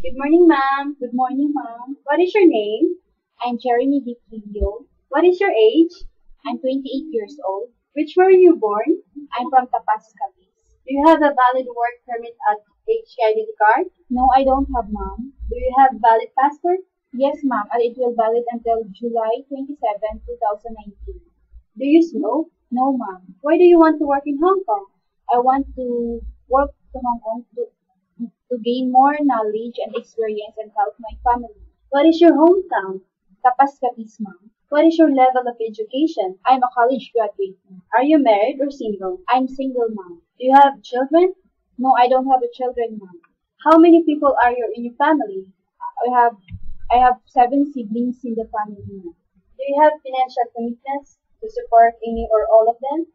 Good morning, ma'am. Good morning, ma'am. What is your name? I'm Jeremy DiCilio. What is your age? I'm 28 years old. Which were you born? I'm from Tapas, Cavite. Do you have a valid work permit at HID card? No, I don't have, ma'am. Do you have valid passport? Yes, ma'am, and it will valid until July 27, 2019. Do you smoke? No, ma'am. Why do you want to work in Hong Kong? I want to work to Hong Kong to gain more knowledge and experience and help my family. What is your hometown? Tapas Capiz, ma'am. What is your level of education? I'm a college graduate. Are you married or single? I'm single, ma'am. Do you have children? No, I don't have a children, ma'am. How many people are you in your family? I have I have seven siblings in the family, ma'am. Do you have financial commitments to support any or all of them?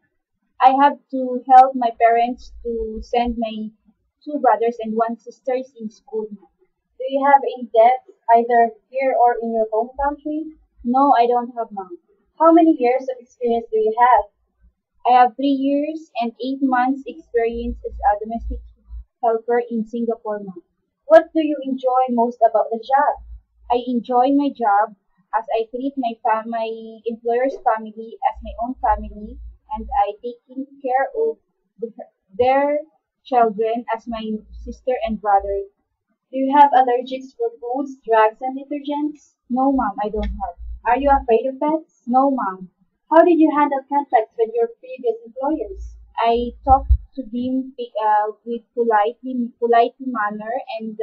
I have to help my parents to send my two brothers and one sisters in school. Do you have any debt either here or in your home country? No, I don't have, mom. How many years of experience do you have? I have 3 years and 8 months experience as a domestic helper in Singapore, ma'am. What do you enjoy most about the job? I enjoy my job as I treat my employer's family as my own family, and I taking care of their children as my sister and brother. Do you have allergies for foods, drugs, and detergents? No, mom, I don't have. Are you afraid of pets? No, mom. How did you handle conflicts with your previous employers? I talked to them with polite manner and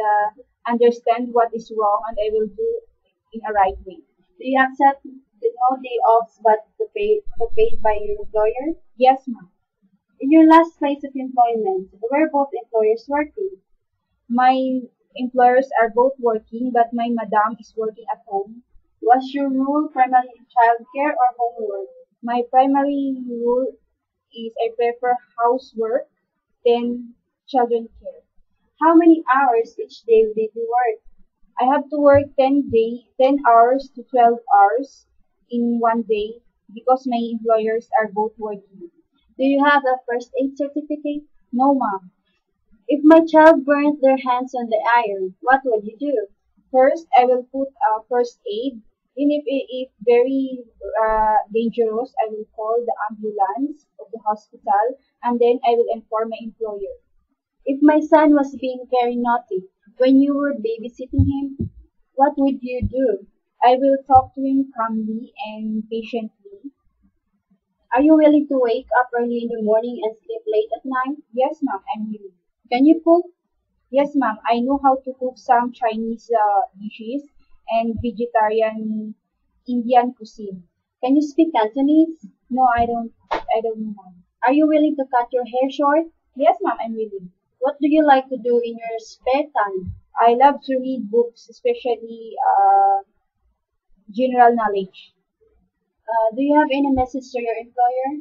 understand what is wrong, and I will do in a right way. Do you accept the no day offs but to paid by your employer? Yes, ma'am. In your last place of employment, were both employers working? My employers are both working, but my madam is working at home. Was your rule primarily childcare or homework? My primary rule is I prefer housework than children care. How many hours each day did you work? I have to work 10 hours to 12 hours in one day because my employers are both working. Do you have a first aid certificate? No, ma'am. If my child burnt their hands on the iron, what would you do? First, I will put first aid. And if very dangerous, I will call the ambulance of the hospital, and then I will inform my employer. If my son was being very naughty when you were babysitting him, what would you do? I will talk to him calmly and patiently. Are you willing to wake up early in the morning and sleep late at night? Yes, ma'am, I'm willing. Can you cook? Yes, ma'am. I know how to cook some Chinese dishes and vegetarian Indian cuisine. Can you speak Cantonese? No, I don't. I don't know, ma'am. Are you willing to cut your hair short? Yes, ma'am. I'm willing. What do you like to do in your spare time? I love to read books, especially general knowledge. Do you have any message to your employer?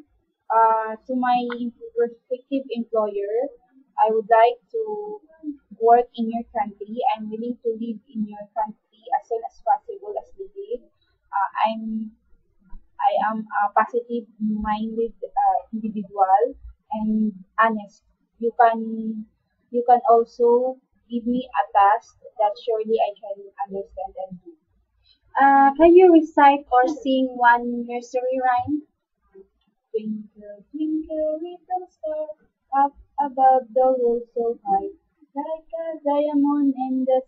To my prospective employer, I would like to work in your country. I'm willing to live in your country as soon as possible as we live. I'm I am a positive-minded individual and honest. You can you can also give me a task that surely I can understand and do. Can you recite or sing one nursery rhyme? Twinkle, twinkle, little star, up above the world so high, like a diamond in the